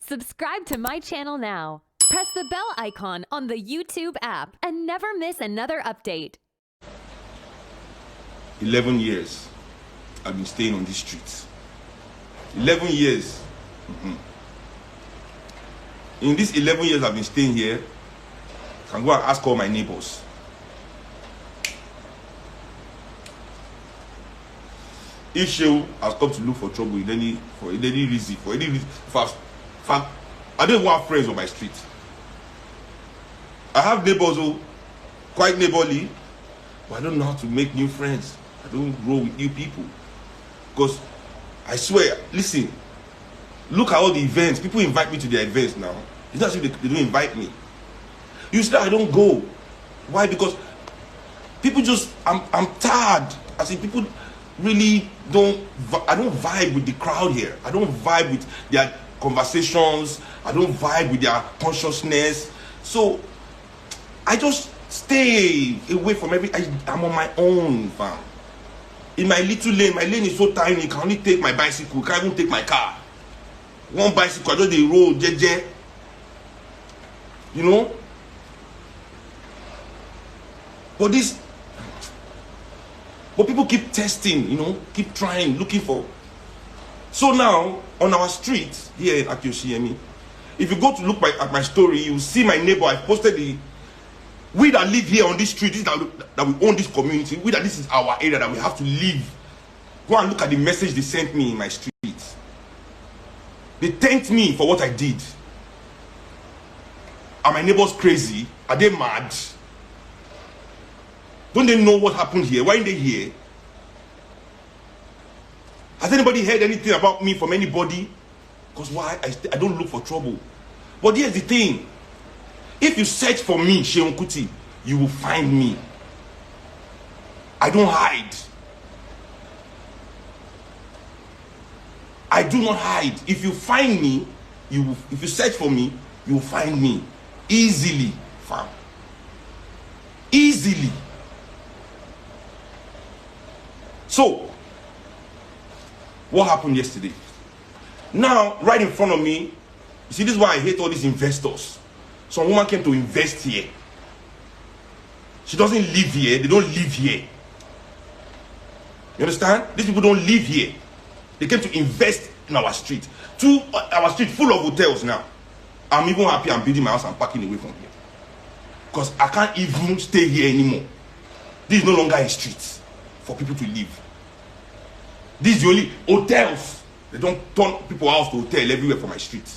Subscribe to my channel now. Press the bell icon on the YouTube app and never miss another update. 11 years I've been staying on these streets. 11 years. In these 11 years I've been staying here, I can go and ask all my neighbors. If Shehu has come to look for trouble in any reason, I don't want friends on my street. I have neighbors who quite neighborly, but I don't know how to make new friends. I don't grow with new people. Because I swear, listen, look at all the events. People invite me to their events now. It's not as if they don't invite me. Usually I don't go. Why? Because people just, I'm tired. I see people really I don't vibe with the crowd here. I don't vibe with their conversations. I don't vibe with their consciousness. So I just stay away from I'm on my own, fam. In my little lane, my lane is so tiny, I can only take my bicycle, can't even take my car. One bicycle, I just the road, jeje. You know? But people keep testing, keep trying, looking for. So now, on our street here in Akioshiemi, if you go to look at my story, you will see my neighbor. I posted we that live here on this street, that we own this community, this is our area that we have to live. Go and look at the message they sent me in my street. They thanked me for what I did. Are my neighbors crazy? Are they mad? Don't they know what happened here? Why aren't they here? Has anybody heard anything about me from anybody? Because why? I don't look for trouble. But here's the thing. If you search for me, Seun Kuti, you will find me. I don't hide. I do not hide. If you find me, if you search for me, you will find me. Easily, fam. Easily. So, what happened yesterday? Now, right in front of me, you see, this is why I hate all these investors. Some woman came to invest here. She doesn't live here. They don't live here. You understand? These people don't live here. They came to invest in our street. Our street full of hotels now. I'm even happy I'm building my house and parking away from here. Because I can't even stay here anymore. This is no longer a street for people to live. This is the only hotels. They don't turn people house to hotel everywhere for my street.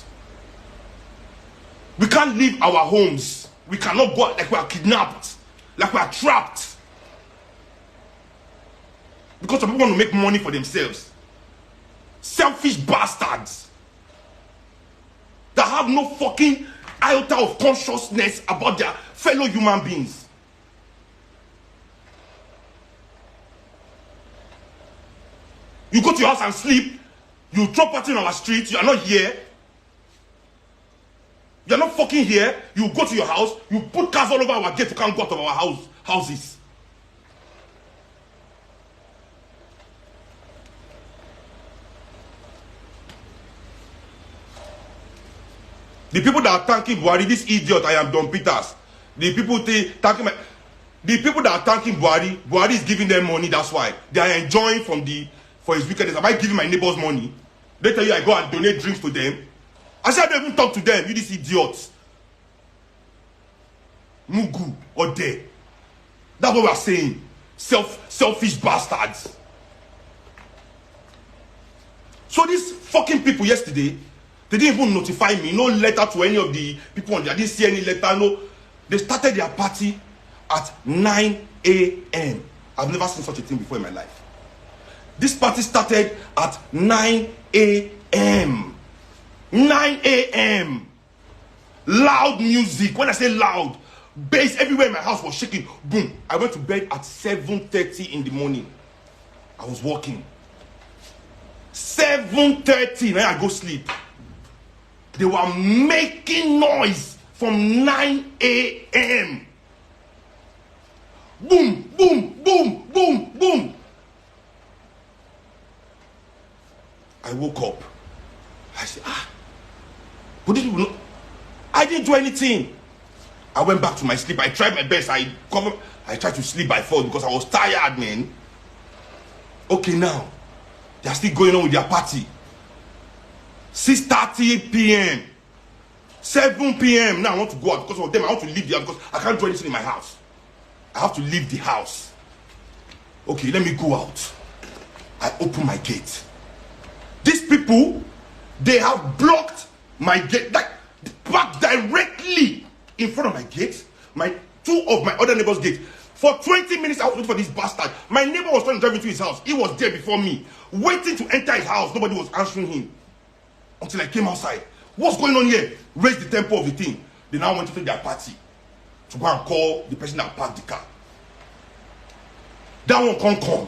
We can't leave our homes. We cannot go like we are kidnapped, like we are trapped. Because some people want to make money for themselves. Selfish bastards that have no fucking iota of consciousness about their fellow human beings. You go to your house and sleep. You throw party on our street. You are not here. You are not fucking here. You go to your house. You put cars all over our gate. You can't go out of our houses. The people that are thanking Buhari, this idiot, I am Don Peters. The people that are thanking Buhari, Buhari is giving them money. That's why they are enjoying for his wickedness. Am I giving my neighbors money? They tell you I go and donate drinks to them. I said I don't even talk to them. You these idiots. Mugu or they. That's what we are saying. Selfish bastards. So these fucking people yesterday, they didn't even notify me. No letter to any of the people on there. I didn't see any letter. No. They started their party at 9 a.m. I've never seen such a thing before in my life. This party started at 9 a.m. 9 a.m. Loud music. When I say loud, bass everywhere in my house was shaking. Boom. I went to bed at 7:30 in the morning. I was walking. 7:30. Now I go sleep. They were making noise from 9 a.m. Boom, boom, boom, boom, boom. I woke up. I said, But these people know. I didn't do anything. I went back to my sleep. I tried my best. I tried to sleep by 4 because I was tired, man. Okay, now they are still going on with their party. 6:30 p.m. 7 p.m. Now I want to go out because of them. I want to leave the house because I can't do anything in my house. I have to leave the house. Okay, let me go out. I open my gate. These people, they have blocked my gate, like back directly in front of my gate. Two of my other neighbors' gate. For 20 minutes, I was waiting for this bastard. My neighbor was trying to drive into his house. He was there before me, waiting to enter his house. Nobody was answering him until I came outside. What's going on here? Raise the tempo of the thing. They now went to their party to go and call the person that parked the car. That one can't come.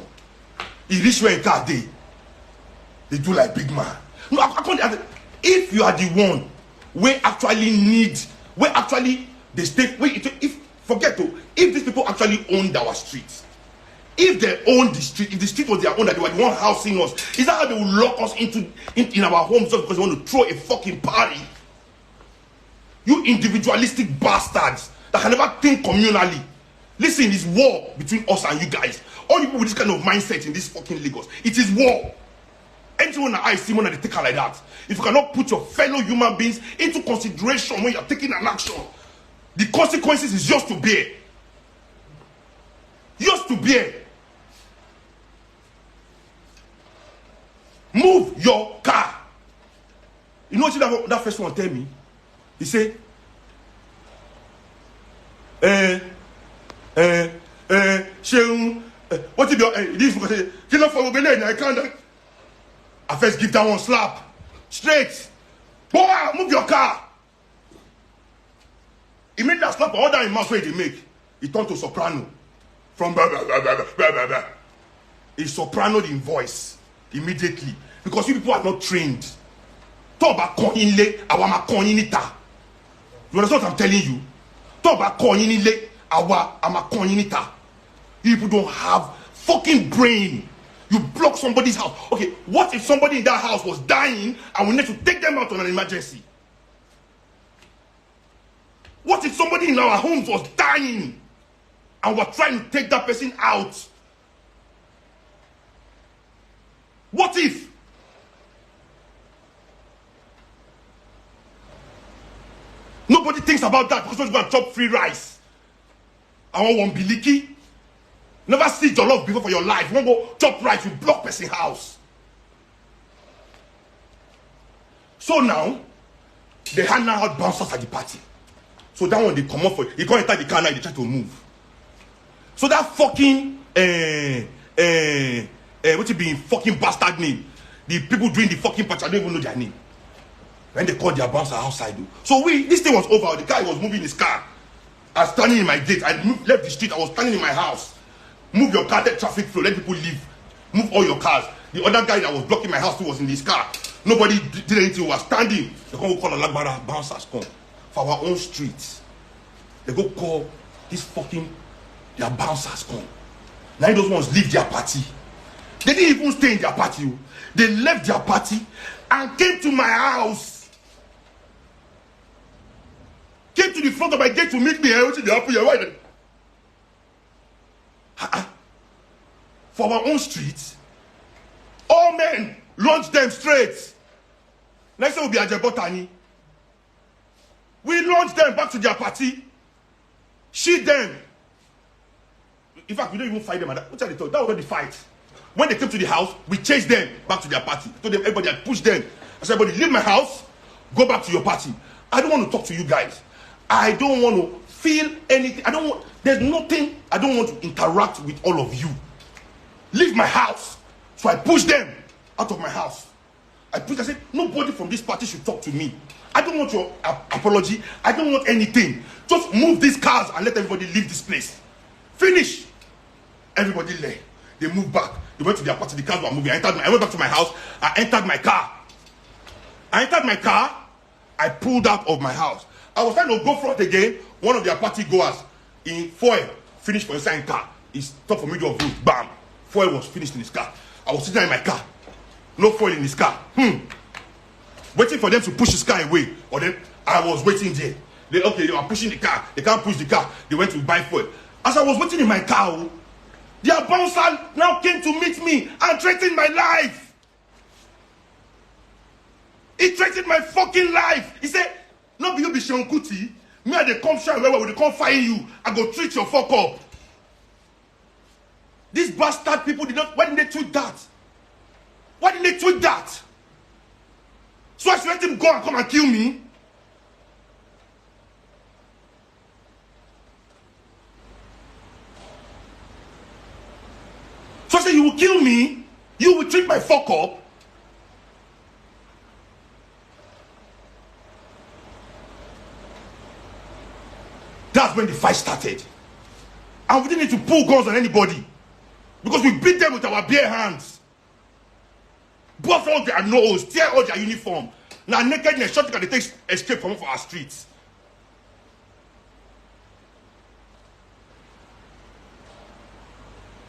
He reached where a car day. They do like big man. No, I can't. If you are the one where actually need, where actually the state, if forget to, if these people actually owned our streets, if they own the street, if the street was their own, that they were the one housing us, is that how they will lock us in our homes just because they want to throw a fucking party? You individualistic bastards that can never think communally. Listen, it's war between us and you guys. All you people with this kind of mindset in this fucking Lagos, it is war. Anyone that I see one that they take her like that, if you cannot put your fellow human beings into consideration when you're taking an action, the consequences is yours to bear. Yours to bear. Move your car. You know what that first one tell me? He said, what if this cannot follow me? I can't. I first give that one slap. Straight. Boy, move your car. He made that slap all that in mouth where they make. He turned to soprano. From blah, blah, blah, blah, blah, blah, blah. He sopranoed in voice immediately. Because you people are not trained. Talk about koinle, awama koinita. You understand what I'm telling you? Talk about koinle, awama koinita. You people don't have fucking brain. You block somebody's house. Okay, what if somebody in that house was dying and we need to take them out on an emergency? What if somebody in our homes was dying and we're trying to take that person out? What if? Nobody thinks about that because we're going to chop free rice. I want one biliki. Never see jollof before for your life. You won't go chop rice, you block person house. So now, they hand out bouncers at the party. So that one they come up for, he can't enter the car now, they try to move. So that fucking, what it be fucking bastard name? The people doing the fucking party, I don't even know their name. When they called their bouncer outside. So this thing was over. The guy was moving his car. I was standing in my gate. I left the street. I was standing in my house. Move your car, let traffic flow, let people leave. Move all your cars. The other guy that was blocking my house too was in his car. Nobody did anything. We were standing. They go call Alagbara bouncers come for our own streets. They go call this fucking their bouncers come. Now those ones leave their party. They didn't even stay in their party. They left their party and came to my house. Came to the front of my gate to meet me. For our own streets, all men launch them straight. Next time will be Ajebotani. We launch them back to their party. Shoot them. In fact, we don't even fight them. What are they talking? That was not the fight. When they came to the house, we chased them back to their party. I told them, everybody, I pushed them. I said, everybody, leave my house, go back to your party. I don't want to talk to you guys. I don't want to feel anything. There's nothing. I don't want to interact with all of you. Leave my house. So I pushed them out of my house. I said, nobody from this party should talk to me. I don't want your apology. I don't want anything. Just move these cars and let everybody leave this place. Finish. Everybody left. They moved back. They went to their party. The cars were moving. I went back to my house. I entered my car. I pulled out of my house. I was trying to go front again. One of their party goers in foil finished for inside car. He stopped for middle of road. Bam. Foil was finished in his car. I was sitting in my car. No foil in his car. waiting for them to push his car away. Or then I was waiting there. They were pushing the car. They can't push the car. They went to buy fuel. As I was waiting in my car, their bouncer now came to meet me and threatened my life. He threatened my fucking life. He said, "No, you be Seun Kuti. Me and they come shine where we come fire you. I go treat your fuck up." These bastard people did not. Why didn't they tweet that? Why didn't they tweet that? So I should let him go and come and kill me? So I said, "You will kill me? You will treat my fuck up?" That's when the fight started. And we didn't need to pull guns on anybody. Because we beat them with our bare hands. Bust all their nose, tear all their uniform. Now nakedness, shot they take escape from our streets.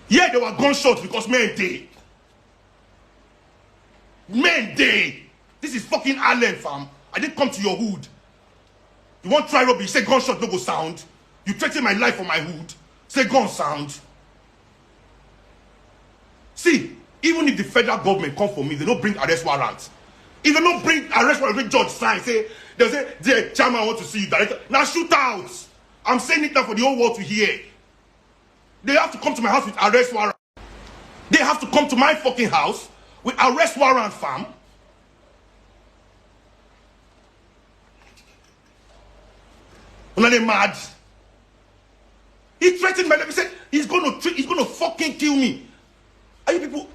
Yeah, there were gunshots because men day. Men day. This is fucking Ireland, fam. I didn't come to your hood. You want try robbery, say gunshot no go sound. You threaten my life for my hood. Say gun sound. See, even if the federal government come for me, they don't bring arrest warrants. If they don't bring arrest warrant, the judge sign, they'll say, "Dear chairman, I want to see you, director." Now shoot out. I'm saying it now for the whole world to hear. They have to come to my house with arrest warrant. They have to come to my fucking house with arrest warrant, fam. Are they mad? He threatened my life. He said he's gonna fucking kill me. Are you people?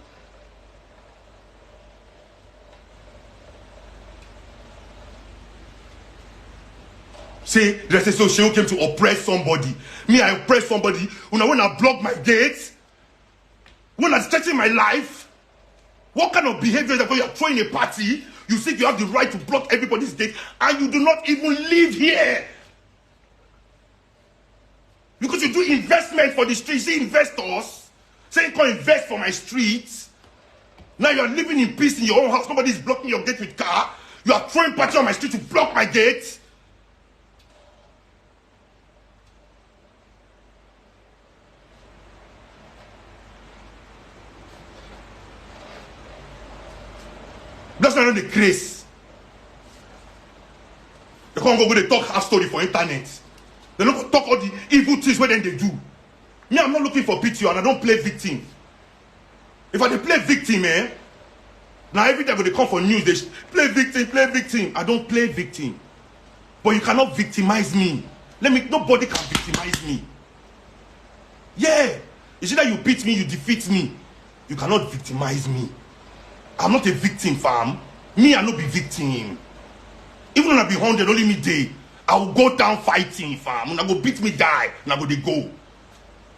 Say the association came to oppress somebody. Me, I oppress somebody. When I block my gates, when I threaten my life, what kind of behavior is that? When you are throwing a party, you think you have the right to block everybody's gate, and you do not even live here. Because you do investment for the streets, see investors, saying come invest for my streets. Now you are living in peace in your own house. Nobody is blocking your gate with car. You are throwing party on my street to block my gate. That's not the craze. They can't go they talk half story for internet. They don't talk all the evil things where then they do. Me, I'm not looking for pity and I don't play victim. If I dey play victim, now every time when they come for news, they play victim, play victim. I don't play victim. But you cannot victimize me. Nobody can victimize me. Yeah. It's either you beat me, you defeat me. You cannot victimize me. I'm not a victim, fam. Me, I no be victim. Even when I be 100, only me day. I will go down fighting, fam. When I go beat me, die, and I go they go.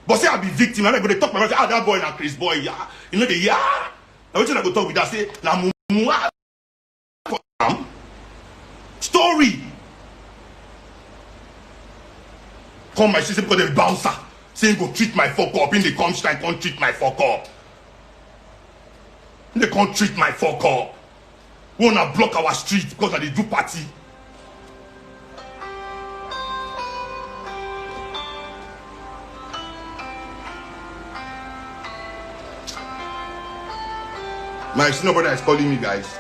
But say I be victim, and I go they talk my say, that boy na Chris boy, yeah. You know the yeah. Now what I go talk with that say na mumu fam. Story. Come my sister because they bouncer. Saying go treat my fuck up. In the Comstein, can't treat my fuck up. They can't treat my fuck up. We wanna block our street because they do party. My senior brother is calling me, guys.